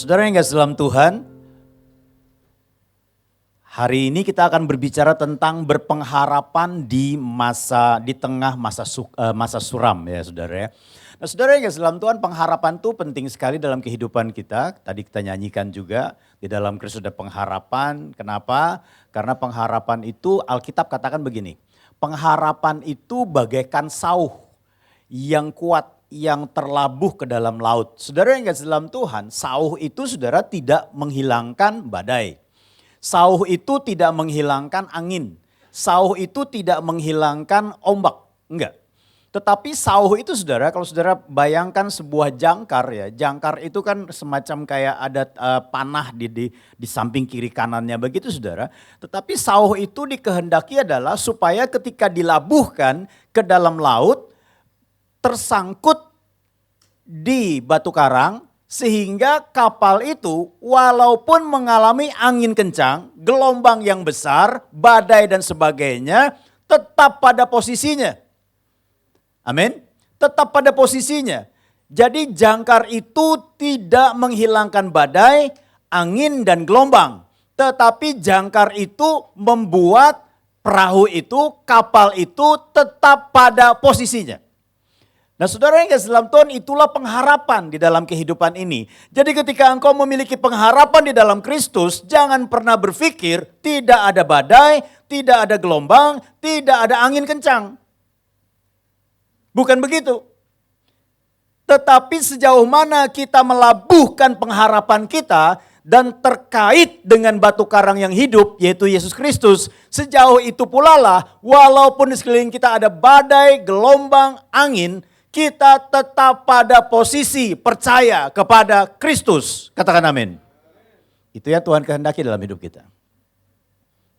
Saudara yang kasih dalam Tuhan, hari ini kita akan berbicara tentang berpengharapan di tengah masa suram ya saudara ya. Nah saudara yang kasih dalam Tuhan, pengharapan itu penting sekali dalam kehidupan kita. Tadi kita nyanyikan juga di dalam Kristus ada pengharapan. Kenapa? Karena pengharapan itu Alkitab katakan begini. Pengharapan itu bagaikan sauh yang kuat, yang terlabuh ke dalam laut. Saudara yang kasih dalam Tuhan, sauh itu saudara tidak menghilangkan badai. Sauh itu tidak menghilangkan angin. Sauh itu tidak menghilangkan ombak. Enggak. Tetapi sauh itu saudara, kalau saudara bayangkan sebuah jangkar ya. Jangkar itu kan semacam kayak ada panah di samping kiri kanannya begitu saudara. Tetapi sauh itu dikehendaki adalah supaya ketika dilabuhkan ke dalam laut, tersangkut di batu karang sehingga kapal itu walaupun mengalami angin kencang, gelombang yang besar, badai dan sebagainya tetap pada posisinya. Amin. Tetap pada posisinya. Jadi jangkar itu tidak menghilangkan badai, angin dan gelombang. Tetapi jangkar itu membuat perahu itu, kapal itu tetap pada posisinya. Nah saudara yang kasih dalam Tuhan, itulah pengharapan di dalam kehidupan ini. Jadi ketika engkau memiliki pengharapan di dalam Kristus, jangan pernah berpikir tidak ada badai, tidak ada gelombang, tidak ada angin kencang. Bukan begitu. Tetapi sejauh mana kita melabuhkan pengharapan kita dan terkait dengan batu karang yang hidup yaitu Yesus Kristus, sejauh itu pula lah walaupun di sekeliling kita ada badai, gelombang, angin, kita tetap pada posisi percaya kepada Kristus. Katakan amin. Itu ya Tuhan kehendaki dalam hidup kita.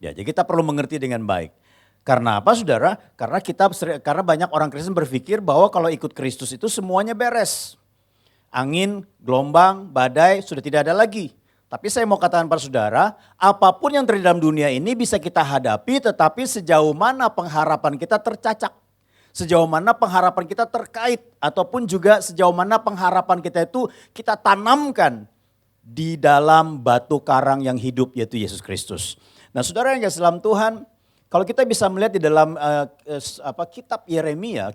Ya, jadi kita perlu mengerti dengan baik. Karena apa saudara? Karena banyak orang Kristen berpikir bahwa kalau ikut Kristus itu semuanya beres. Angin, gelombang, badai sudah tidak ada lagi. Tapi saya mau katakan pada saudara, apapun yang terjadi dalam dunia ini bisa kita hadapi, tetapi sejauh mana pengharapan kita tercacak. Sejauh mana pengharapan kita terkait ataupun juga sejauh mana pengharapan kita itu kita tanamkan di dalam batu karang yang hidup yaitu Yesus Kristus. Nah saudara yang kasih dalam Tuhan, kalau kita bisa melihat di dalam kitab Yeremia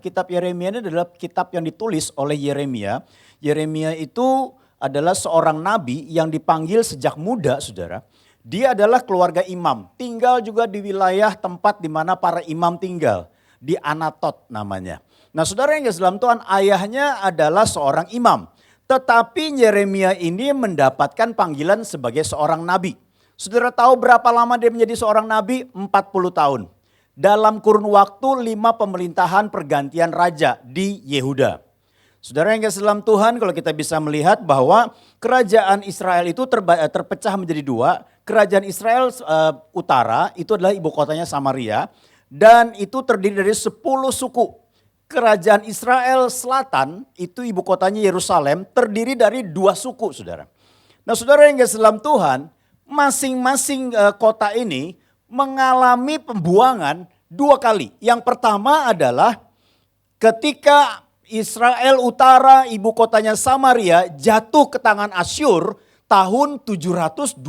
ini adalah kitab yang ditulis oleh Yeremia. Yeremia itu adalah seorang nabi yang dipanggil sejak muda saudara. Dia adalah keluarga imam, tinggal juga di wilayah tempat di mana para imam tinggal. Di Anatot namanya. Nah saudara yang kasih dalam Tuhan, ayahnya adalah seorang imam. Tetapi Yeremia ini mendapatkan panggilan sebagai seorang nabi. Saudara tahu berapa lama dia menjadi seorang nabi? 40 tahun. Dalam kurun waktu 5 pemerintahan pergantian raja di Yehuda. Saudara yang kasih dalam Tuhan, kalau kita bisa melihat bahwa kerajaan Israel itu terpecah menjadi 2. Kerajaan Israel utara itu adalah ibu kotanya Samaria. Dan itu terdiri dari 10 suku. Kerajaan Israel Selatan itu ibu kotanya Yerusalem terdiri dari 2 suku saudara. Nah saudara yang kasih dalam Tuhan, masing-masing kota ini mengalami pembuangan 2 kali. Yang pertama adalah ketika Israel Utara ibu kotanya Samaria jatuh ke tangan Asyur tahun 721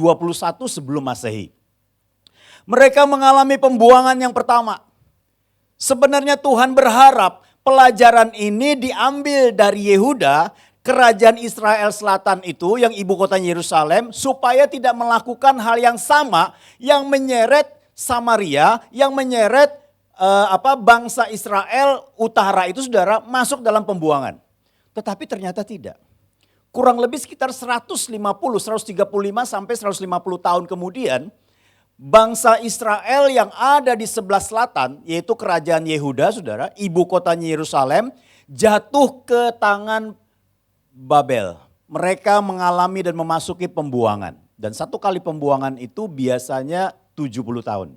sebelum Masehi. Mereka mengalami pembuangan yang pertama. Sebenarnya Tuhan berharap pelajaran ini diambil dari Yehuda, kerajaan Israel Selatan itu yang ibu kotanya Yerusalem, supaya tidak melakukan hal yang sama yang menyeret Samaria, yang menyeret bangsa Israel Utara itu saudara masuk dalam pembuangan. Tetapi ternyata tidak. Kurang lebih sekitar 135 sampai 150 tahun kemudian, bangsa Israel yang ada di sebelah selatan, yaitu kerajaan Yehuda, saudara, ibu kotanya Yerusalem, jatuh ke tangan Babel. Mereka mengalami dan memasuki pembuangan. Dan 1 kali pembuangan itu biasanya 70 tahun.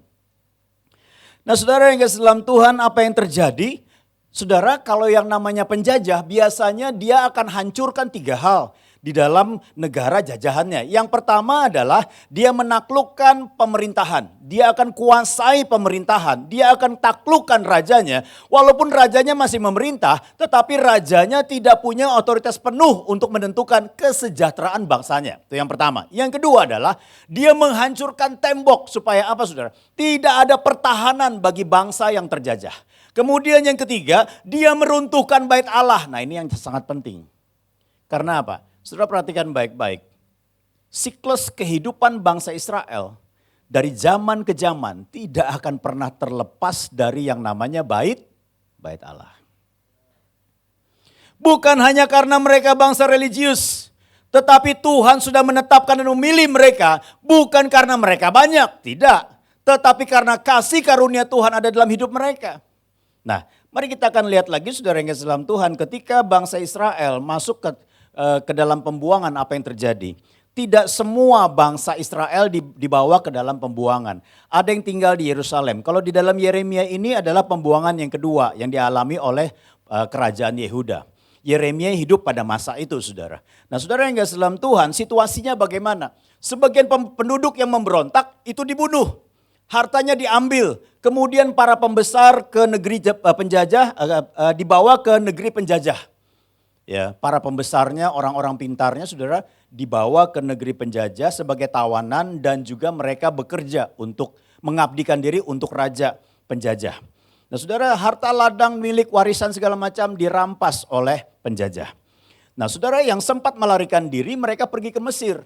Nah saudara yang kasih dalam Tuhan, apa yang terjadi? Saudara, kalau yang namanya penjajah biasanya dia akan hancurkan 3 hal. di dalam negara jajahannya. Yang pertama adalah dia menaklukkan pemerintahan. Dia akan kuasai pemerintahan. Dia akan taklukkan rajanya. Walaupun rajanya masih memerintah, tetapi rajanya tidak punya otoritas penuh untuk menentukan kesejahteraan bangsanya. Itu yang pertama. Yang kedua adalah dia menghancurkan tembok supaya apa saudara? Tidak ada pertahanan bagi bangsa yang terjajah. Kemudian yang ketiga, dia meruntuhkan bait Allah. Nah ini yang sangat penting. Karena apa? Saudara perhatikan baik-baik. Siklus kehidupan bangsa Israel dari zaman ke zaman tidak akan pernah terlepas dari yang namanya bait Allah. Bukan hanya karena mereka bangsa religius, tetapi Tuhan sudah menetapkan dan memilih mereka bukan karena mereka banyak, tidak. Tetapi karena kasih karunia Tuhan ada dalam hidup mereka. Nah, mari kita akan lihat lagi saudara yang kasih dalam Tuhan ketika bangsa Israel masuk ke dalam pembuangan apa yang terjadi. Tidak semua bangsa Israel dibawa ke dalam pembuangan. Ada yang tinggal di Yerusalem. Kalau di dalam Yeremia ini adalah pembuangan yang kedua yang dialami oleh kerajaan Yehuda. Yeremia hidup pada masa itu saudara. Nah saudara yang kasih dalam Tuhan, situasinya bagaimana? Sebagian penduduk yang memberontak itu dibunuh. Hartanya diambil. Kemudian para pembesar ke negeri penjajah dibawa ke negeri penjajah. Ya, para pembesarnya, orang-orang pintarnya saudara dibawa ke negeri penjajah sebagai tawanan dan juga mereka bekerja untuk mengabdikan diri untuk raja penjajah. Nah saudara, harta ladang milik warisan segala macam dirampas oleh penjajah. Nah saudara, yang sempat melarikan diri mereka pergi ke Mesir.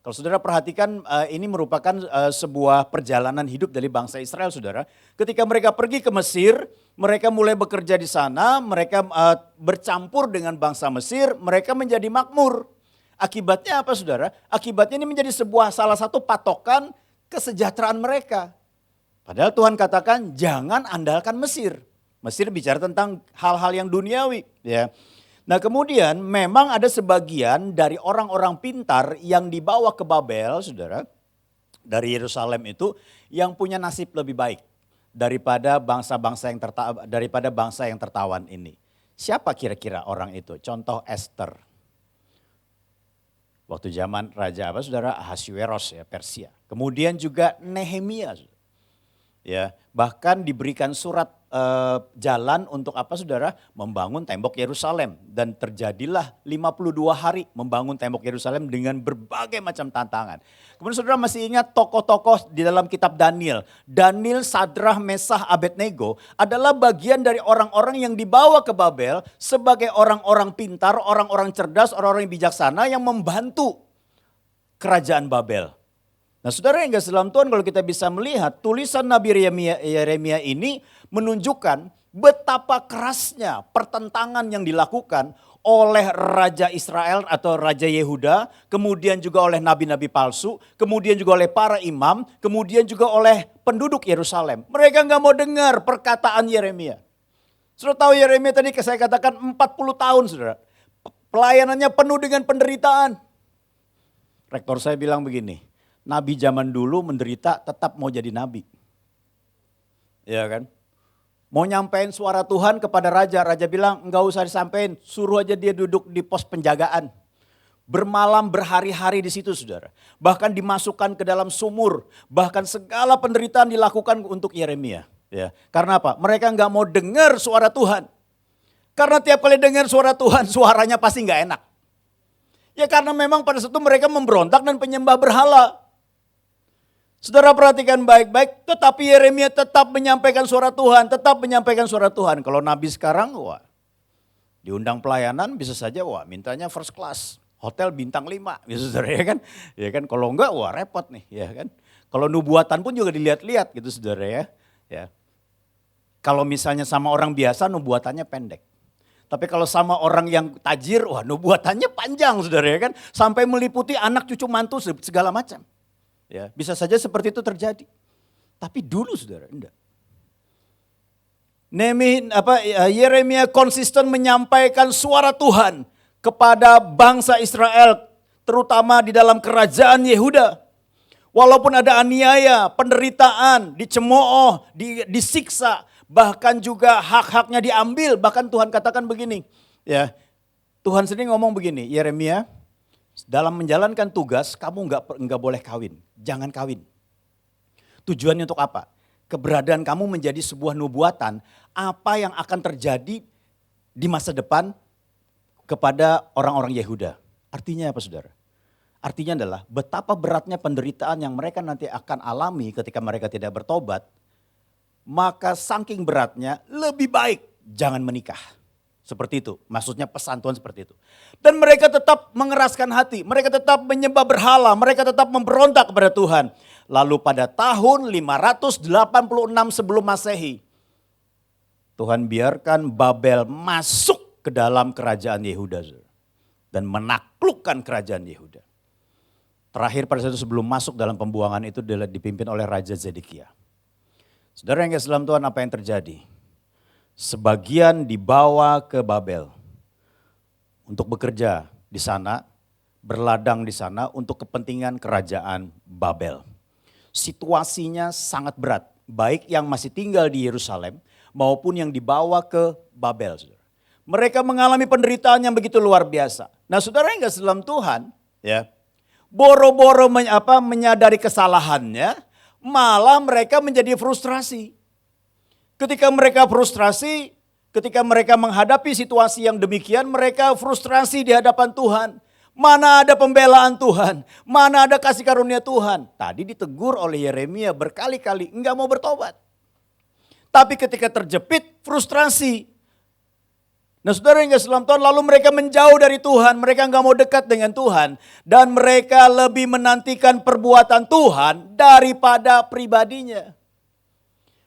Kalau saudara perhatikan ini merupakan sebuah perjalanan hidup dari bangsa Israel saudara. Ketika mereka pergi ke Mesir, mereka mulai bekerja di sana, mereka bercampur dengan bangsa Mesir, mereka menjadi makmur. Akibatnya apa saudara? Akibatnya ini menjadi salah satu patokan kesejahteraan mereka. Padahal Tuhan katakan jangan andalkan Mesir. Mesir bicara tentang hal-hal yang duniawi ya. Nah kemudian memang ada sebagian dari orang-orang pintar yang dibawa ke Babel, saudara, dari Yerusalem itu yang punya nasib lebih baik daripada bangsa yang tertawan ini. Siapa kira-kira orang itu? Contoh Esther. Waktu zaman raja apa saudara? Ahasuerus ya, Persia. Kemudian juga Nehemia. Ya, bahkan diberikan surat jalan untuk apa saudara? Membangun tembok Yerusalem. Dan terjadilah 52 hari membangun tembok Yerusalem dengan berbagai macam tantangan. Kemudian saudara masih ingat tokoh-tokoh di dalam kitab Daniel. Daniel, Sadrah, Mesah, Abednego adalah bagian dari orang-orang yang dibawa ke Babel sebagai orang-orang pintar, orang-orang cerdas, orang-orang yang bijaksana yang membantu kerajaan Babel. Nah saudara yang kasih dalam Tuhan, kalau kita bisa melihat tulisan Nabi Yeremia ini menunjukkan betapa kerasnya pertentangan yang dilakukan oleh Raja Israel atau Raja Yehuda, kemudian juga oleh nabi-nabi palsu, kemudian juga oleh para imam, kemudian juga oleh penduduk Yerusalem. Mereka nggak mau dengar perkataan Yeremia. Saudara tahu Yeremia tadi saya katakan 40 tahun saudara. Pelayanannya penuh dengan penderitaan. Rektor saya bilang begini. Nabi zaman dulu menderita tetap mau jadi nabi. Ya kan? Mau nyampein suara Tuhan kepada raja. Raja bilang enggak usah disampaikan, suruh aja dia duduk di pos penjagaan. Bermalam berhari-hari di situ saudara. Bahkan dimasukkan ke dalam sumur. Bahkan segala penderitaan dilakukan untuk Yeremia. Ya. Karena apa? Mereka enggak mau dengar suara Tuhan. Karena tiap kali dengar suara Tuhan suaranya pasti enggak enak. Ya karena memang pada saat itu mereka memberontak dan penyembah berhala. Saudara perhatikan baik-baik, tetapi Yeremia tetap menyampaikan suara Tuhan, tetap menyampaikan suara Tuhan. Kalau nabi sekarang, wah, diundang pelayanan bisa saja, wah, mintanya first class, hotel bintang 5, gitu saudara ya kan? Ya kan, kalau enggak, wah repot nih, ya kan? Kalau nubuatan pun juga dilihat-lihat gitu saudara ya. Ya. Kalau misalnya sama orang biasa, nubuatannya pendek. Tapi kalau sama orang yang tajir, wah, nubuatannya panjang saudara ya kan? Sampai meliputi anak cucu mantu segala macam. Ya, bisa saja seperti itu terjadi. Tapi dulu saudara, enggak. Yeremia konsisten menyampaikan suara Tuhan kepada bangsa Israel, terutama di dalam kerajaan Yehuda. Walaupun ada aniaya, penderitaan, dicemooh, disiksa, bahkan juga hak-haknya diambil. Bahkan Tuhan katakan begini, ya, Tuhan sendiri ngomong begini, Yeremia, dalam menjalankan tugas kamu nggak boleh kawin, jangan kawin. Tujuannya untuk apa? Keberadaan kamu menjadi sebuah nubuatan, apa yang akan terjadi di masa depan kepada orang-orang Yehuda. Artinya apa saudara? Artinya adalah betapa beratnya penderitaan yang mereka nanti akan alami ketika mereka tidak bertobat. Maka saking beratnya lebih baik jangan menikah. Seperti itu, maksudnya pesan Tuhan seperti itu. Dan mereka tetap mengeraskan hati, mereka tetap menyembah berhala, mereka tetap memberontak kepada Tuhan. Lalu pada tahun 586 sebelum Masehi, Tuhan biarkan Babel masuk ke dalam kerajaan Yehuda dan menaklukkan kerajaan Yehuda. Terakhir pada saat itu sebelum masuk dalam pembuangan itu dipimpin oleh Raja Zedekia. Saudara yang kasih dalam Tuhan, apa yang terjadi? Sebagian dibawa ke Babel untuk bekerja di sana, berladang di sana untuk kepentingan kerajaan Babel. Situasinya sangat berat, baik yang masih tinggal di Yerusalem maupun yang dibawa ke Babel. Saudara. Mereka mengalami penderitaan yang begitu luar biasa. Nah saudara yang kasih dalam Tuhan, ya, boro-boro menyadari kesalahannya, malah mereka menjadi frustrasi. Ketika mereka frustrasi, ketika mereka menghadapi situasi yang demikian, mereka frustrasi di hadapan Tuhan. Mana ada pembelaan Tuhan, mana ada kasih karunia Tuhan. Tadi ditegur oleh Yeremia berkali-kali, enggak mau bertobat. Tapi ketika terjepit, frustrasi. Nah saudara yang kasih dalam Tuhan, lalu mereka menjauh dari Tuhan, mereka enggak mau dekat dengan Tuhan. Dan mereka lebih menantikan perbuatan Tuhan daripada pribadinya.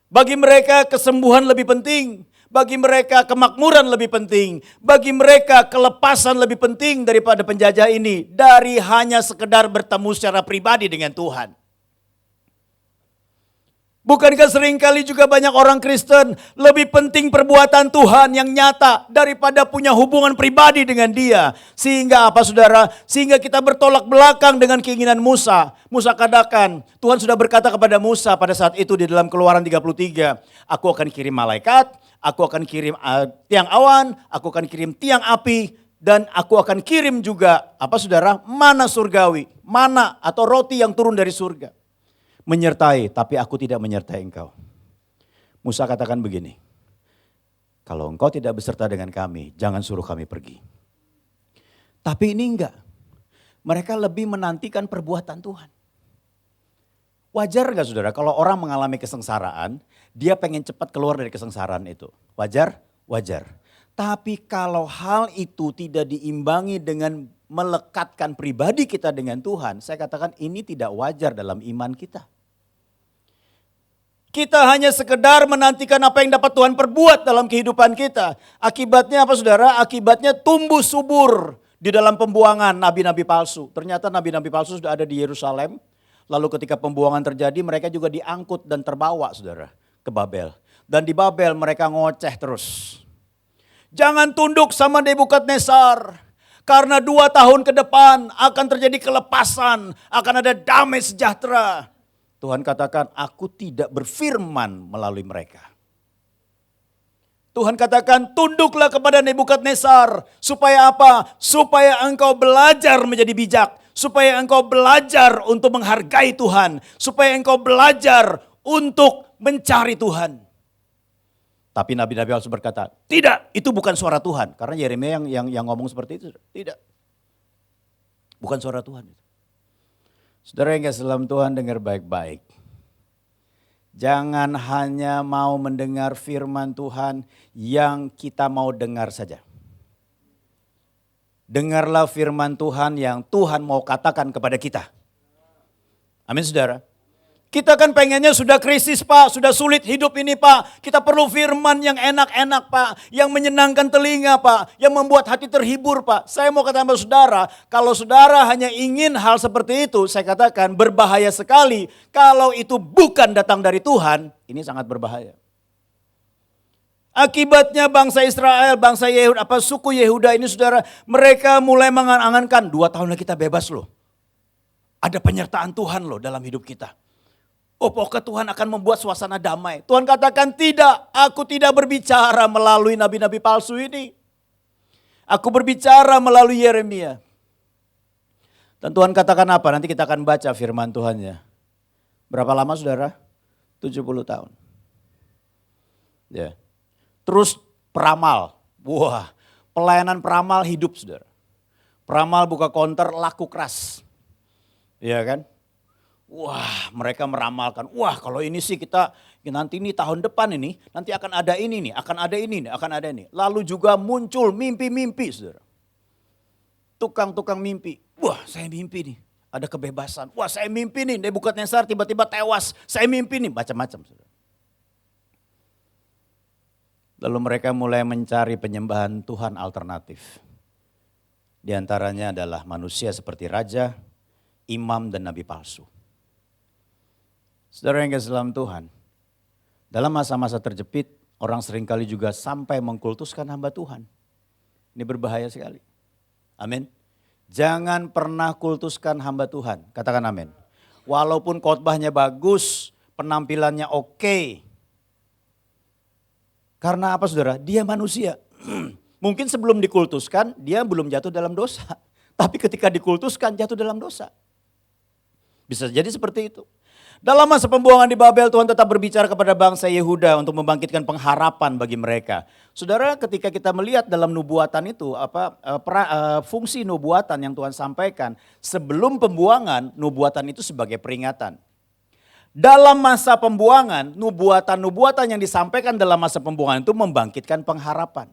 Bagi mereka kesembuhan lebih penting, bagi mereka kemakmuran lebih penting, bagi mereka kelepasan lebih penting daripada penjajah ini, dari hanya sekedar bertemu secara pribadi dengan Tuhan. Bukankah seringkali juga banyak orang Kristen lebih penting perbuatan Tuhan yang nyata daripada punya hubungan pribadi dengan Dia. Sehingga apa saudara? Sehingga kita bertolak belakang dengan keinginan Musa. Musa katakan, Tuhan sudah berkata kepada Musa pada saat itu di dalam Keluaran 33. Aku akan kirim malaikat, aku akan kirim tiang awan, aku akan kirim tiang api. Dan aku akan kirim juga apa saudara? Mana surgawi, mana atau roti yang turun dari surga. Menyertai, tapi aku tidak menyertai engkau. Musa katakan begini, kalau engkau tidak beserta dengan kami, jangan suruh kami pergi. Tapi ini enggak, mereka lebih menantikan perbuatan Tuhan. Wajar enggak saudara, kalau orang mengalami kesengsaraan, dia pengen cepat keluar dari kesengsaraan itu. Wajar? Wajar. Tapi kalau hal itu tidak diimbangi dengan melekatkan pribadi kita dengan Tuhan, saya katakan ini tidak wajar dalam iman kita. Kita hanya sekedar menantikan apa yang dapat Tuhan perbuat dalam kehidupan kita. Akibatnya apa saudara? Akibatnya tumbuh subur di dalam pembuangan nabi-nabi palsu. Ternyata nabi-nabi palsu sudah ada di Yerusalem. Lalu ketika pembuangan terjadi mereka juga diangkut dan terbawa saudara ke Babel. Dan di Babel mereka ngoceh terus. Jangan tunduk sama Nebukadnezar. Karena 2 tahun ke depan akan terjadi kelepasan. Akan ada damai sejahtera. Tuhan katakan, aku tidak berfirman melalui mereka. Tuhan katakan, tunduklah kepada Nebukadnezar. Supaya apa? Supaya engkau belajar menjadi bijak. Supaya engkau belajar untuk menghargai Tuhan. Supaya engkau belajar untuk mencari Tuhan. Tapi nabi-nabi palsu berkata, tidak, itu bukan suara Tuhan. Karena Yeremia yang ngomong seperti itu. Tidak. Bukan suara Tuhan. Saudara yang kasih dalam Tuhan, dengar baik-baik. Jangan hanya mau mendengar firman Tuhan yang kita mau dengar saja. Dengarlah firman Tuhan yang Tuhan mau katakan kepada kita. Amin saudara. Kita kan pengennya sudah krisis Pak, sudah sulit hidup ini Pak. Kita perlu firman yang enak-enak Pak, yang menyenangkan telinga Pak, yang membuat hati terhibur Pak. Saya mau katakan kepada saudara, kalau saudara hanya ingin hal seperti itu, saya katakan berbahaya sekali. Kalau itu bukan datang dari Tuhan, ini sangat berbahaya. Akibatnya bangsa Israel, bangsa Yehuda, suku Yehuda ini saudara, mereka mulai mengangan-angankan 2 tahun lagi kita bebas loh. Ada penyertaan Tuhan loh dalam hidup kita. Oh pokoknya Tuhan akan membuat suasana damai. Tuhan katakan tidak, aku tidak berbicara melalui nabi-nabi palsu ini. Aku berbicara melalui Yeremia. Dan Tuhan katakan apa? Nanti kita akan baca firman Tuhannya. Berapa lama saudara? 70 tahun. Ya. Terus peramal. Wah, pelayanan peramal hidup saudara. Peramal buka konter laku keras. Iya kan? Wah, mereka meramalkan. Wah, kalau ini sih kita nanti ini tahun depan ini nanti akan ada ini nih, akan ada ini nih, akan ada ini. Lalu juga muncul mimpi-mimpi saudara. Tukang-tukang mimpi. Wah, saya mimpi nih. Ada kebebasan. Wah, saya mimpi nih. Nebukadnezar tiba-tiba tewas. Saya mimpi nih. Macam-macam. Lalu mereka mulai mencari penyembahan Tuhan alternatif. Di antaranya adalah manusia seperti raja, imam, dan nabi palsu. Saudara yang kasih dalam Tuhan. Dalam masa-masa terjepit, orang seringkali juga sampai mengkultuskan hamba Tuhan. Ini berbahaya sekali. Amin. Jangan pernah kultuskan hamba Tuhan. Katakan amin. Walaupun khotbahnya bagus, penampilannya oke. Karena apa saudara? Dia manusia. Mungkin sebelum dikultuskan, dia belum jatuh dalam dosa. Tapi ketika dikultuskan, jatuh dalam dosa. Bisa jadi seperti itu. Dalam masa pembuangan di Babel, Tuhan tetap berbicara kepada bangsa Yehuda untuk membangkitkan pengharapan bagi mereka. Saudara, ketika kita melihat dalam nubuatan itu, fungsi nubuatan yang Tuhan sampaikan, sebelum pembuangan, nubuatan itu sebagai peringatan. Dalam masa pembuangan, nubuatan-nubuatan yang disampaikan dalam masa pembuangan itu membangkitkan pengharapan.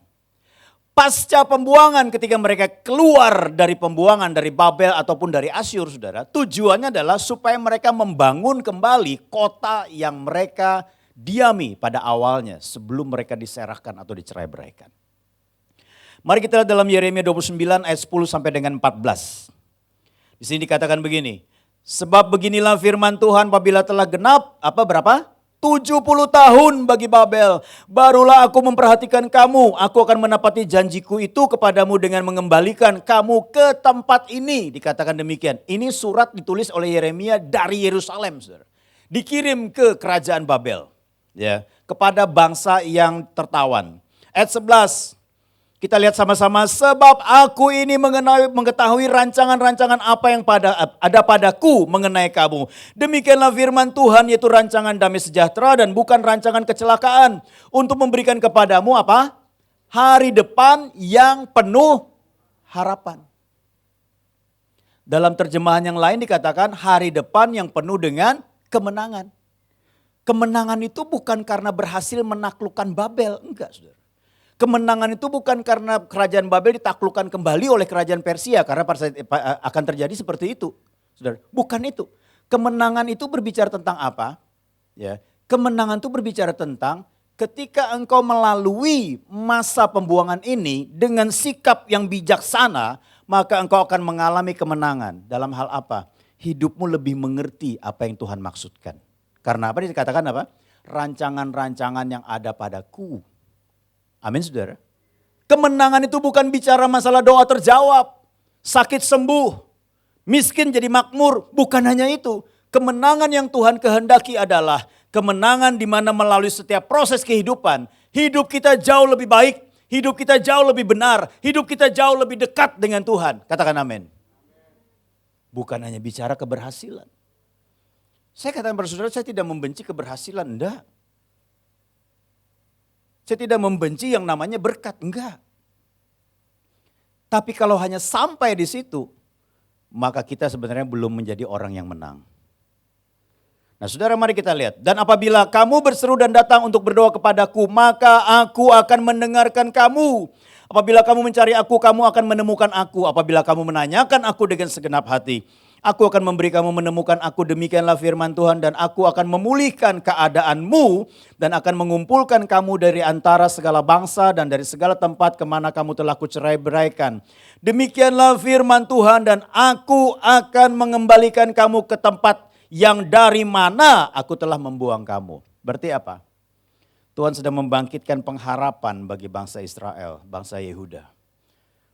Pasca pembuangan ketika mereka keluar dari pembuangan dari Babel ataupun dari Asyur saudara. Tujuannya adalah supaya mereka membangun kembali kota yang mereka diami pada awalnya sebelum mereka diserahkan atau diceraiberaikan. Mari kita lihat dalam Yeremia 29 ayat 10 sampai dengan 14. Di sini dikatakan begini. Sebab beginilah firman Tuhan apabila telah genap, berapa? 70 tahun bagi Babel, barulah aku memperhatikan kamu, aku akan menepati janjiku itu kepadamu dengan mengembalikan kamu ke tempat ini. Dikatakan demikian, ini surat ditulis oleh Yeremia dari Yerusalem, saudara. Dikirim ke kerajaan Babel, ya, kepada bangsa yang tertawan. Ayat 11, kita lihat sama-sama, sebab aku ini mengetahui rancangan-rancangan apa yang ada padaku mengenai kamu. Demikianlah firman Tuhan, yaitu rancangan damai sejahtera dan bukan rancangan kecelakaan. Untuk memberikan kepadamu apa? Hari depan yang penuh harapan. Dalam terjemahan yang lain dikatakan hari depan yang penuh dengan kemenangan. Kemenangan itu bukan karena berhasil menaklukkan Babel, enggak saudara. Kemenangan itu bukan karena kerajaan Babel ditaklukkan kembali oleh kerajaan Persia. Karena akan terjadi seperti itu. Saudara. Bukan itu. Kemenangan itu berbicara tentang apa? Ya, kemenangan itu berbicara tentang ketika engkau melalui masa pembuangan ini dengan sikap yang bijaksana, maka engkau akan mengalami kemenangan. Dalam hal apa? Hidupmu lebih mengerti apa yang Tuhan maksudkan. Karena apa dikatakan apa? Rancangan-rancangan yang ada padaku. Amin saudara. Kemenangan itu bukan bicara masalah doa terjawab, sakit sembuh, miskin jadi makmur. Bukan hanya itu. Kemenangan yang Tuhan kehendaki adalah kemenangan di mana melalui setiap proses kehidupan, hidup kita jauh lebih baik, hidup kita jauh lebih benar, hidup kita jauh lebih dekat dengan Tuhan. Katakan amin. Bukan hanya bicara keberhasilan. Saya katakan pada saudara, saya tidak membenci keberhasilan, enggak. Saya tidak membenci yang namanya berkat, enggak. Tapi kalau hanya sampai di situ, maka kita sebenarnya belum menjadi orang yang menang. Nah saudara, mari kita lihat. Dan apabila kamu berseru dan datang untuk berdoa kepadaku, maka aku akan mendengarkan kamu. Apabila kamu mencari aku, kamu akan menemukan aku. Apabila kamu menanyakan aku dengan segenap hati, aku akan memberi kamu menemukan aku, demikianlah firman Tuhan. Dan aku akan memulihkan keadaanmu dan akan mengumpulkan kamu dari antara segala bangsa dan dari segala tempat kemana kamu telah kucerai-beraikan. Demikianlah firman Tuhan, dan aku akan mengembalikan kamu ke tempat yang dari mana aku telah membuang kamu. Berarti apa? Tuhan sedang membangkitkan pengharapan bagi bangsa Israel, bangsa Yehuda.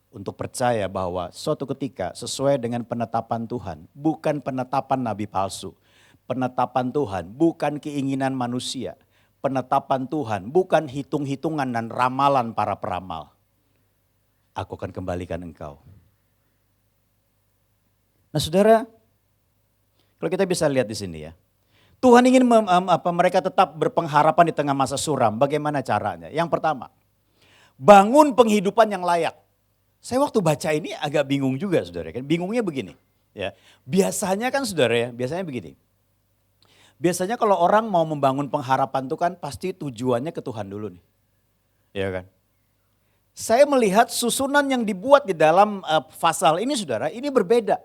Untuk percaya bahwa suatu ketika sesuai dengan penetapan Tuhan, bukan penetapan nabi palsu. Penetapan Tuhan bukan keinginan manusia. Penetapan Tuhan bukan hitung-hitungan dan ramalan para peramal. aku akan kembalikan engkau. Nah saudara, kalau kita bisa lihat di sini ya. Tuhan ingin mereka tetap berpengharapan di tengah masa suram. Bagaimana caranya? Yang pertama, bangun penghidupan yang layak. Saya waktu baca ini agak bingung juga saudara. Kan bingungnya begini. Ya, biasanya kan saudara ya, biasanya begini. Biasanya kalau orang mau membangun pengharapan itu kan pasti tujuannya ke Tuhan dulu nih. Ya kan? Saya melihat susunan yang dibuat di dalam pasal ini saudara, ini berbeda.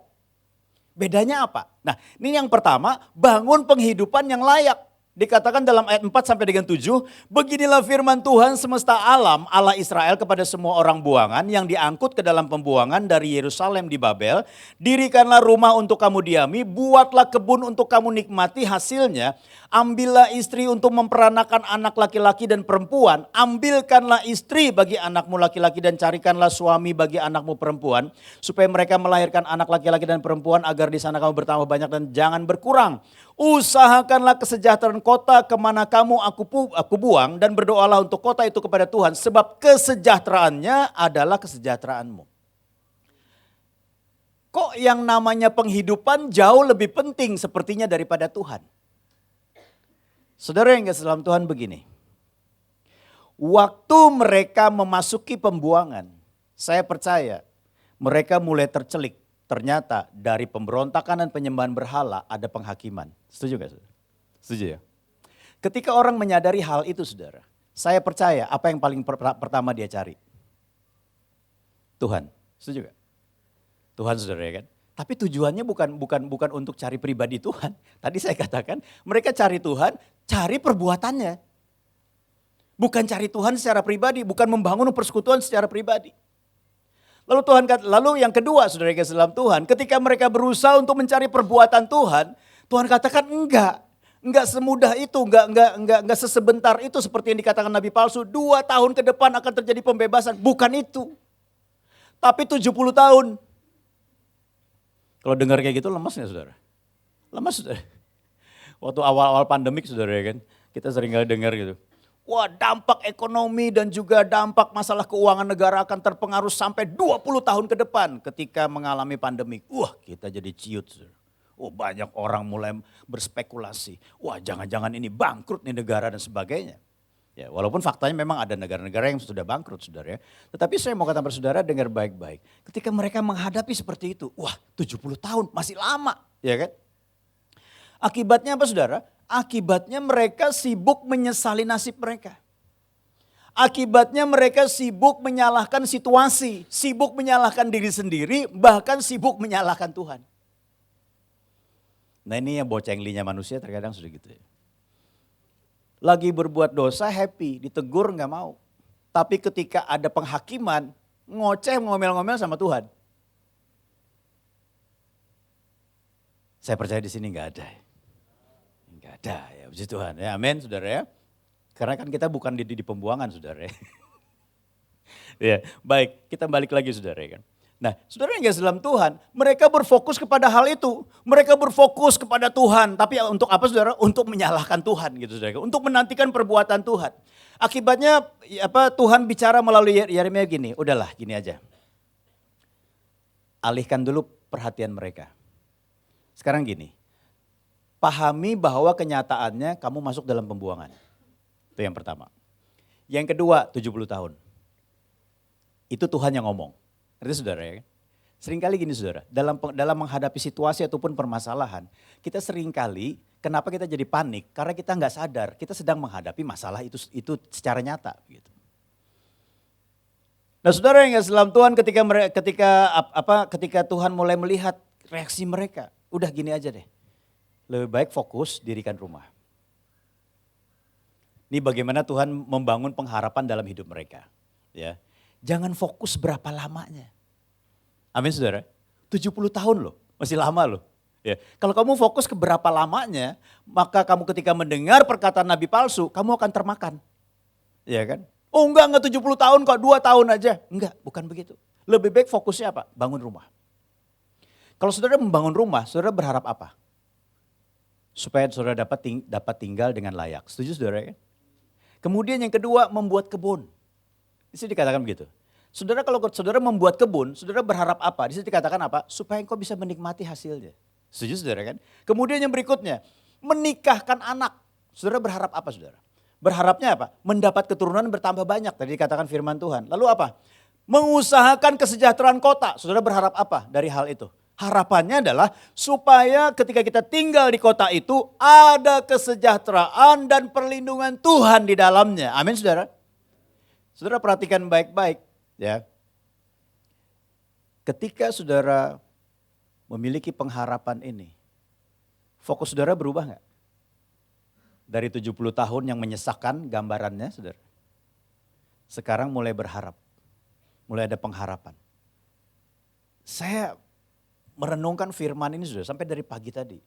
Bedanya apa? Nah ini yang pertama, bangun penghidupan yang layak. Dikatakan dalam ayat 4 sampai dengan 7, beginilah firman Tuhan semesta alam, Allah Israel kepada semua orang buangan yang diangkut ke dalam pembuangan dari Yerusalem di Babel. Dirikanlah rumah untuk kamu diami, buatlah kebun untuk kamu nikmati hasilnya. Ambillah istri untuk memperanakan anak laki-laki dan perempuan. Ambilkanlah istri bagi anakmu laki-laki dan carikanlah suami bagi anakmu perempuan. Supaya mereka melahirkan anak laki-laki dan perempuan agar di sana kamu bertambah banyak dan jangan berkurang. Usahakanlah kesejahteraan kota kemana kamu aku buang dan berdoalah untuk kota itu kepada Tuhan sebab kesejahteraannya adalah kesejahteraanmu. Kok yang namanya penghidupan jauh lebih penting sepertinya daripada Tuhan? Saudara yang kasih dalam Tuhan begini. Waktu mereka memasuki pembuangan, saya percaya mereka mulai tercelik. Ternyata dari pemberontakan dan penyembahan berhala ada penghakiman. Setuju gak saudara? Setuju ya? Ketika orang menyadari hal itu saudara, saya percaya apa yang paling pertama dia cari? Tuhan. Setuju gak? Tuhan saudara ya kan? Tapi tujuannya bukan untuk cari pribadi Tuhan. Tadi saya katakan mereka cari Tuhan, cari perbuatannya. Bukan cari Tuhan secara pribadi, bukan membangun persekutuan secara pribadi. Lalu yang kedua saudara yang kasih dalam Tuhan, ketika mereka berusaha untuk mencari perbuatan Tuhan, Tuhan katakan enggak semudah itu, enggak sesebentar itu seperti yang dikatakan Nabi palsu, 2 tahun ke depan akan terjadi pembebasan, bukan itu. Tapi 70 tahun. Kalau dengar kayak gitu lemas gak saudara? Lemas saudara. Waktu awal-awal pandemik saudara ya kan, kita sering kali dengar gitu. Wah dampak ekonomi dan juga dampak masalah keuangan negara akan terpengaruh sampai 20 tahun ke depan ketika mengalami pandemi. Wah kita jadi ciut. Oh banyak orang mulai berspekulasi. Wah jangan-jangan ini bangkrut nih negara dan sebagainya. Ya, walaupun faktanya memang ada negara-negara yang sudah bangkrut saudara ya. Tetapi saya mau katakan saudara dengar baik-baik. Ketika mereka menghadapi seperti itu. Wah 70 tahun masih lama ya kan. Akibatnya apa saudara? Akibatnya mereka sibuk menyesali nasib mereka. Akibatnya mereka sibuk menyalahkan situasi, sibuk menyalahkan diri sendiri, bahkan sibuk menyalahkan Tuhan. Nah ini yang bocenglinya manusia terkadang sudah gitu ya. Lagi berbuat dosa happy, ditegur nggak mau. Tapi ketika ada penghakiman, ngoceh ngomel-ngomel sama Tuhan. Saya percaya di sini nggak ada. Gak ada ya, puji Tuhan ya, amin saudara ya. Karena kan kita bukan di pembuangan saudara ya. Ya, baik kita balik lagi saudara ya kan. Nah saudara yang gak dalam Tuhan, mereka berfokus kepada hal itu. Mereka berfokus kepada Tuhan, tapi untuk apa saudara? Untuk menyalahkan Tuhan gitu saudara. Untuk menantikan perbuatan Tuhan. Akibatnya Tuhan bicara melalui Yeremia gini, udahlah gini aja. Alihkan dulu perhatian mereka. Sekarang gini. Pahami bahwa kenyataannya kamu masuk dalam pembuangan. Itu yang pertama. Yang kedua 70 tahun. Itu Tuhan yang ngomong. Artinya saudara ya. Seringkali gini saudara. Dalam menghadapi situasi ataupun permasalahan. Kita seringkali kenapa kita jadi panik. Karena kita nggak sadar kita sedang menghadapi masalah itu secara nyata. Gitu. Nah saudara yang dalam Tuhan ketika Tuhan mulai melihat reaksi mereka. Udah gini aja deh. Lebih baik fokus dirikan rumah. Ini bagaimana Tuhan membangun pengharapan dalam hidup mereka. Ya, jangan fokus berapa lamanya. Amin saudara. 70 tahun loh, masih lama loh. Ya, kalau kamu fokus ke berapa lamanya, maka kamu ketika mendengar perkataan nabi palsu, kamu akan termakan. Ya kan? Oh enggak 70 tahun kok, 2 tahun aja. Enggak, bukan begitu. Lebih baik fokusnya apa? Bangun rumah. Kalau saudara membangun rumah, saudara berharap apa? Supaya saudara dapat tinggal dengan layak. Setuju saudara kan? Kemudian yang kedua membuat kebun. Di sini dikatakan begitu. Saudara kalau saudara membuat kebun, saudara berharap apa? Di situ dikatakan apa? Supaya engkau bisa menikmati hasilnya. Setuju saudara kan? Kemudian yang berikutnya, menikahkan anak. Saudara berharap apa saudara? Berharapnya apa? Mendapat keturunan bertambah banyak. Tadi dikatakan firman Tuhan. Lalu apa? Mengusahakan kesejahteraan kota. Saudara berharap apa dari hal itu? Harapannya adalah supaya ketika kita tinggal di kota itu ada kesejahteraan dan perlindungan Tuhan di dalamnya. Amin saudara. Saudara perhatikan baik-baik ya. Ketika saudara memiliki pengharapan ini, fokus saudara berubah nggak? Dari 70 tahun yang menyesakkan gambarannya saudara. Sekarang mulai berharap, mulai ada pengharapan. Saya merenungkan firman ini sudah sampai dari pagi tadi.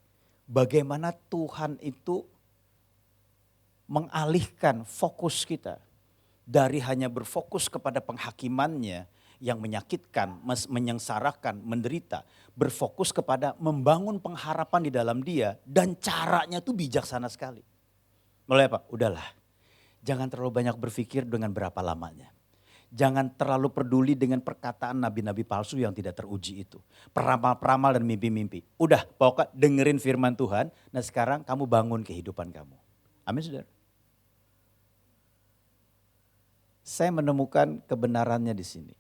Bagaimana Tuhan itu mengalihkan fokus kita dari hanya berfokus kepada penghakimannya yang menyakitkan, menyengsarakan, menderita. Berfokus kepada membangun pengharapan di dalam dia dan caranya tuh bijaksana sekali. Mulai apa? Udahlah, jangan terlalu banyak berpikir dengan berapa lamanya. Jangan terlalu peduli dengan perkataan nabi-nabi palsu yang tidak teruji itu. Peramal-peramal dan mimpi-mimpi. Udah pokoknya dengerin firman Tuhan. Nah sekarang kamu bangun kehidupan kamu. Amin saudara. Saya menemukan kebenarannya di sini.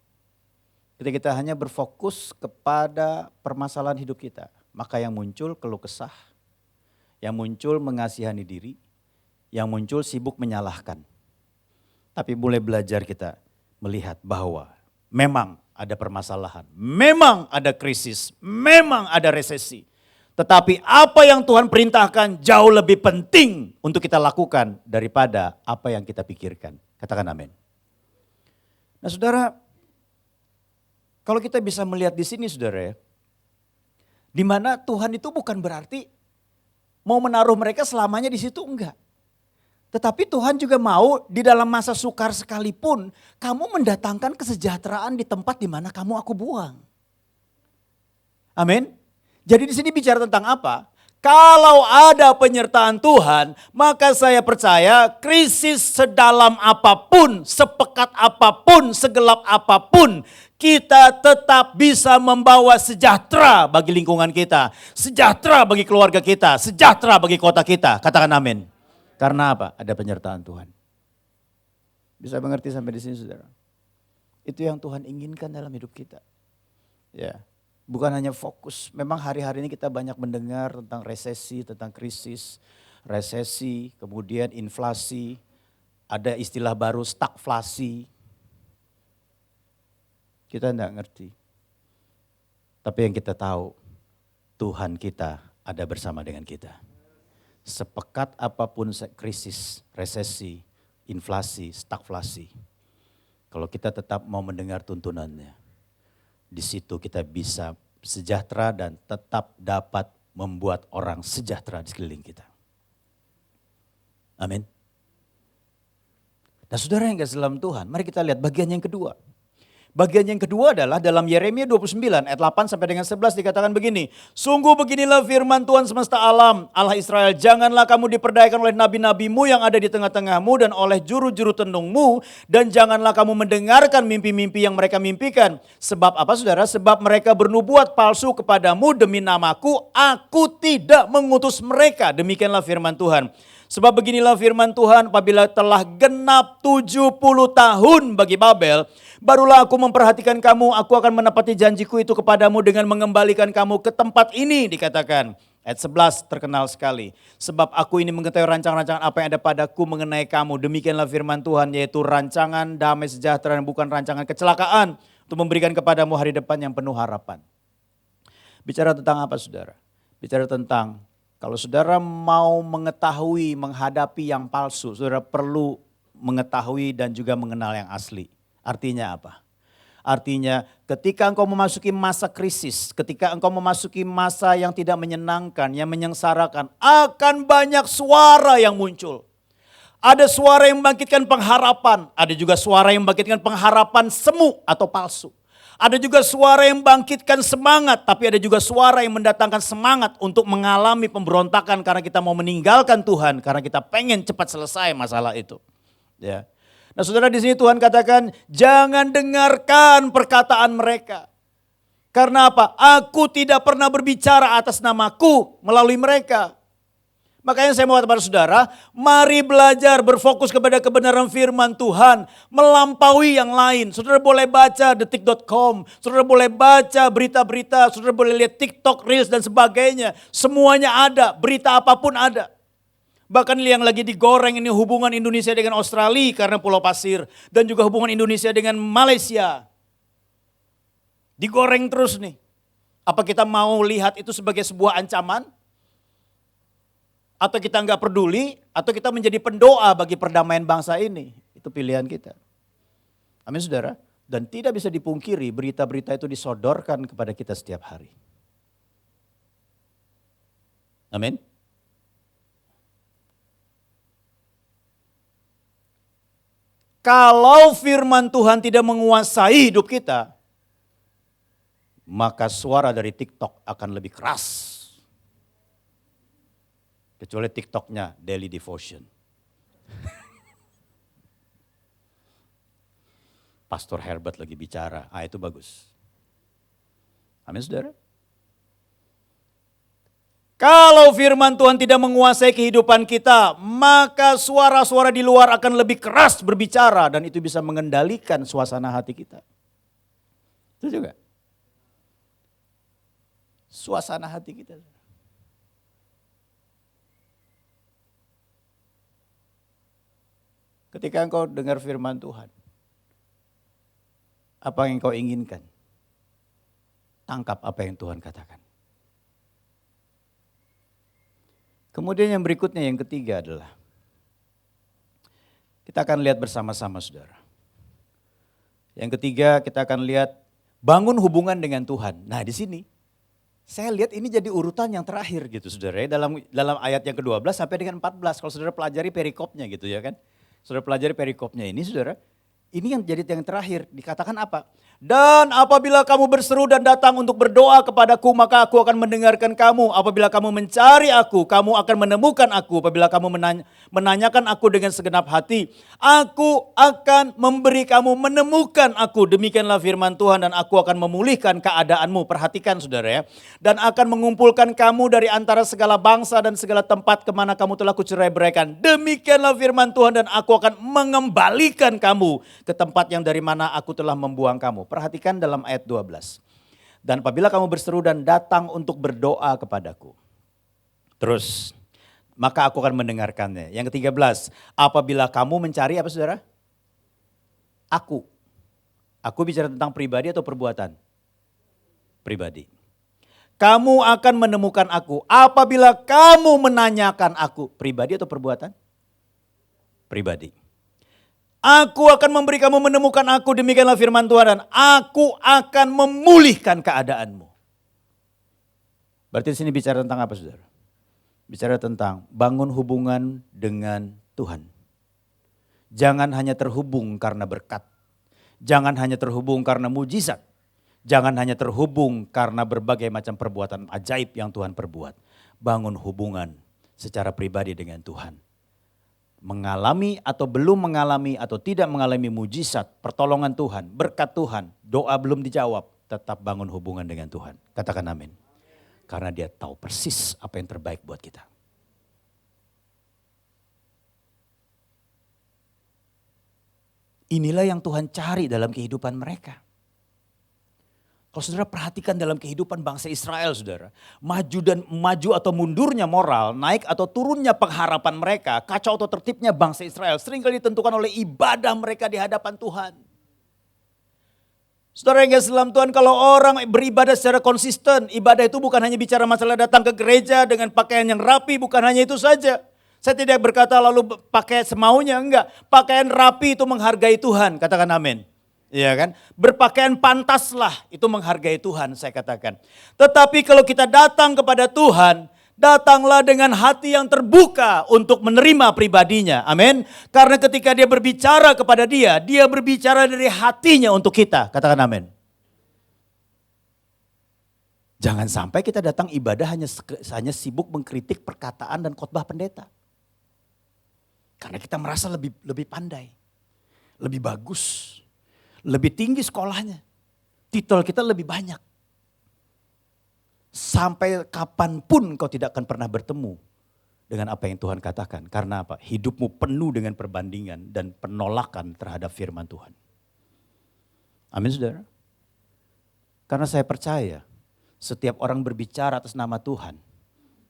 Ketika kita hanya berfokus kepada permasalahan hidup kita. Maka yang muncul keluh kesah. Yang muncul mengasihani diri. Yang muncul sibuk menyalahkan. Tapi mulai belajar kita melihat bahwa memang ada permasalahan, memang ada krisis, memang ada resesi. Tetapi apa yang Tuhan perintahkan jauh lebih penting untuk kita lakukan daripada apa yang kita pikirkan. Katakan amin. Nah saudara, kalau kita bisa melihat di sini saudara ya, di mana Tuhan itu bukan berarti mau menaruh mereka selamanya di situ, enggak. Tetapi Tuhan juga mau di dalam masa sukar sekalipun kamu mendatangkan kesejahteraan di tempat di mana kamu aku buang. Amin. Jadi di sini bicara tentang apa? Kalau ada penyertaan Tuhan, maka saya percaya krisis sedalam apapun, sepekat apapun, segelap apapun, kita tetap bisa membawa sejahtera bagi lingkungan kita, sejahtera bagi keluarga kita, sejahtera bagi kota kita. Katakan amin. Karena apa? Ada penyertaan Tuhan. Bisa mengerti sampai di sini saudara? Itu yang Tuhan inginkan dalam hidup kita. Ya, bukan hanya fokus. Memang hari-hari ini kita banyak mendengar tentang resesi, tentang krisis, resesi, kemudian inflasi, ada istilah baru stagflasi. Kita enggak ngerti. Tapi yang kita tahu, Tuhan kita ada bersama dengan kita. Sepekat apapun krisis, resesi, inflasi, stagflasi. Kalau kita tetap mau mendengar tuntunannya, di situ kita bisa sejahtera dan tetap dapat membuat orang sejahtera di sekeliling kita. Amin. Nah saudara yang kasih dalam Tuhan, mari kita lihat bagian yang kedua. Bagian yang kedua adalah dalam Yeremia 29 ayat 8 sampai dengan 11 dikatakan begini. Sungguh beginilah firman Tuhan semesta alam, Allah Israel, janganlah kamu diperdayakan oleh nabi-nabimu yang ada di tengah-tengahmu dan oleh juru-juru tenungmu. Dan janganlah kamu mendengarkan mimpi-mimpi yang mereka mimpikan. Sebab apa saudara? Sebab mereka bernubuat palsu kepadamu demi namaku, aku tidak mengutus mereka. Demikianlah firman Tuhan. Sebab beginilah firman Tuhan, apabila telah genap 70 tahun bagi Babel, barulah aku memperhatikan kamu, aku akan menepati janjiku itu kepadamu dengan mengembalikan kamu ke tempat ini, dikatakan. Ayat 11 terkenal sekali. Sebab aku ini mengetahui rancangan-rancangan apa yang ada padaku mengenai kamu. Demikianlah firman Tuhan, yaitu rancangan damai sejahtera dan bukan rancangan kecelakaan, untuk memberikan kepadamu hari depan yang penuh harapan. Bicara tentang apa saudara? Bicara tentang kalau saudara mau mengetahui, menghadapi yang palsu, saudara perlu mengetahui dan juga mengenal yang asli. Artinya apa? Artinya ketika engkau memasuki masa krisis, ketika engkau memasuki masa yang tidak menyenangkan, yang menyengsarakan, akan banyak suara yang muncul. Ada suara yang membangkitkan pengharapan, ada juga suara yang membangkitkan pengharapan semu atau palsu. Ada juga suara yang membangkitkan semangat, tapi ada juga suara yang mendatangkan semangat untuk mengalami pemberontakan karena kita mau meninggalkan Tuhan, karena kita pengen cepat selesai masalah itu. Ya. Nah saudara, di sini Tuhan katakan, jangan dengarkan perkataan mereka. Karena apa? Aku tidak pernah berbicara atas namaku melalui mereka. Makanya saya mau katakan kepada saudara, mari belajar berfokus kepada kebenaran firman Tuhan, melampaui yang lain. Saudara boleh baca detik.com, saudara boleh baca berita-berita, saudara boleh lihat TikTok, Reels dan sebagainya. Semuanya ada, berita apapun ada. Bahkan yang lagi digoreng ini hubungan Indonesia dengan Australia karena Pulau Pasir. Dan juga hubungan Indonesia dengan Malaysia. Digoreng terus nih. Apa kita mau lihat itu sebagai sebuah ancaman? Atau kita nggak peduli, atau kita menjadi pendoa bagi perdamaian bangsa ini. Itu pilihan kita. Amin saudara. Dan tidak bisa dipungkiri berita-berita itu disodorkan kepada kita setiap hari. Amin. Kalau firman Tuhan tidak menguasai hidup kita, maka suara dari TikTok akan lebih keras. Kecuali TikToknya Daily Devotion. Pastor Herbert lagi bicara, itu bagus. Amin saudara. Kalau firman Tuhan tidak menguasai kehidupan kita, maka suara-suara di luar akan lebih keras berbicara dan itu bisa mengendalikan suasana hati kita. Itu juga. Suasana hati kita. Ketika engkau dengar firman Tuhan, apa yang engkau inginkan? Tangkap apa yang Tuhan katakan. Kemudian yang berikutnya, yang ketiga adalah, kita akan lihat bersama-sama saudara. Yang ketiga kita akan lihat bangun hubungan dengan Tuhan. Nah di sini, saya lihat ini jadi urutan yang terakhir gitu saudara. Dalam ayat yang ke-12 sampai dengan 14, kalau saudara pelajari perikopnya gitu ya kan. Saudara pelajari perikopnya ini saudara, ini yang jadi yang terakhir, dikatakan apa? Dan apabila kamu berseru dan datang untuk berdoa kepadaku, maka aku akan mendengarkan kamu. Apabila kamu mencari aku, kamu akan menemukan aku. Apabila kamu menanyakan aku dengan segenap hati, aku akan memberi kamu menemukan aku. Demikianlah firman Tuhan dan aku akan memulihkan keadaanmu. Perhatikan saudara ya. Dan akan mengumpulkan kamu dari antara segala bangsa dan segala tempat kemana kamu telah kucerai-beraikan. Demikianlah firman Tuhan dan aku akan mengembalikan kamu ke tempat yang dari mana aku telah membuang kamu. Perhatikan dalam ayat 12. Dan apabila kamu berseru dan datang untuk berdoa kepadaku. Terus, maka aku akan mendengarkannya. Yang ke-13, apabila kamu mencari apa saudara? Aku. Aku bicara tentang pribadi atau perbuatan? Pribadi. Kamu akan menemukan aku apabila kamu menanyakan aku. Pribadi atau perbuatan? Pribadi. Aku akan memberi kamu menemukan aku, demikianlah firman Tuhan, dan aku akan memulihkan keadaanmu. Berarti di sini bicara tentang apa saudara? Bicara tentang bangun hubungan dengan Tuhan. Jangan hanya terhubung karena berkat. Jangan hanya terhubung karena mujizat. Jangan hanya terhubung karena berbagai macam perbuatan ajaib yang Tuhan perbuat. Bangun hubungan secara pribadi dengan Tuhan. Mengalami atau belum mengalami atau tidak mengalami mujizat, pertolongan Tuhan, berkat Tuhan, doa belum dijawab, tetap bangun hubungan dengan Tuhan. Katakan amin. Karena dia tahu persis apa yang terbaik buat kita. Inilah yang Tuhan cari dalam kehidupan mereka. Kalau saudara perhatikan dalam kehidupan bangsa Israel saudara. Maju atau mundurnya moral, naik atau turunnya pengharapan mereka, kacau atau tertibnya bangsa Israel seringkali ditentukan oleh ibadah mereka di hadapan Tuhan. Saudara yang kasih dalam Tuhan, kalau orang beribadah secara konsisten, ibadah itu bukan hanya bicara masalah datang ke gereja dengan pakaian yang rapi, bukan hanya itu saja. Saya tidak berkata lalu pakai semaunya, enggak. Pakaian rapi itu menghargai Tuhan, katakan amin. Iya kan? Berpakaian pantaslah itu menghargai Tuhan, saya katakan. Tetapi kalau kita datang kepada Tuhan, datanglah dengan hati yang terbuka untuk menerima pribadinya. Amin. Karena ketika dia berbicara kepada dia berbicara dari hatinya untuk kita. Katakan amin. Jangan sampai kita datang ibadah hanya sibuk mengkritik perkataan dan khotbah pendeta. Karena kita merasa lebih pandai. lebih bagus, lebih tinggi sekolahnya, titel kita lebih banyak. Sampai kapanpun kau tidak akan pernah bertemu dengan apa yang Tuhan katakan. Karena apa? Hidupmu penuh dengan perbandingan dan penolakan terhadap firman Tuhan. Amin saudara. Karena saya percaya setiap orang berbicara atas nama Tuhan,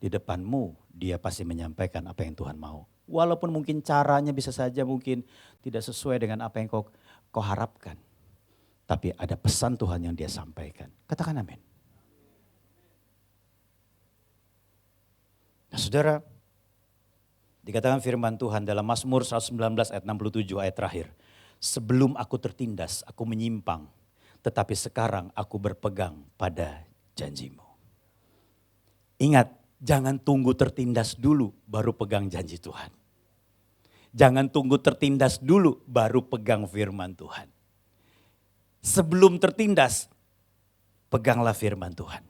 di depanmu dia pasti menyampaikan apa yang Tuhan mau. Walaupun mungkin caranya bisa saja mungkin tidak sesuai dengan apa yang kau harapkan. Tapi ada pesan Tuhan yang dia sampaikan. Katakan amin. Nah saudara, dikatakan firman Tuhan dalam Mazmur 119 ayat 67 ayat terakhir. Sebelum aku tertindas, aku menyimpang. Tetapi sekarang aku berpegang pada janjimu. Ingat, jangan tunggu tertindas dulu baru pegang janji Tuhan. Jangan tunggu tertindas dulu baru pegang firman Tuhan. Sebelum tertindas, peganglah firman Tuhan.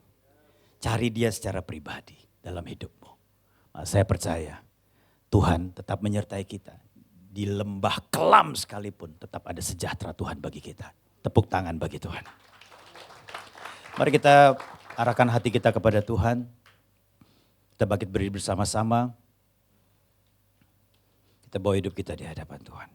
Cari dia secara pribadi dalam hidupmu. Nah, saya percaya Tuhan tetap menyertai kita. Di lembah kelam sekalipun tetap ada sejahtera Tuhan bagi kita. Tepuk tangan bagi Tuhan. Mari kita arahkan hati kita kepada Tuhan. Kita bangkit berdiri bersama-sama. Kita bawa hidup kita di hadapan Tuhan.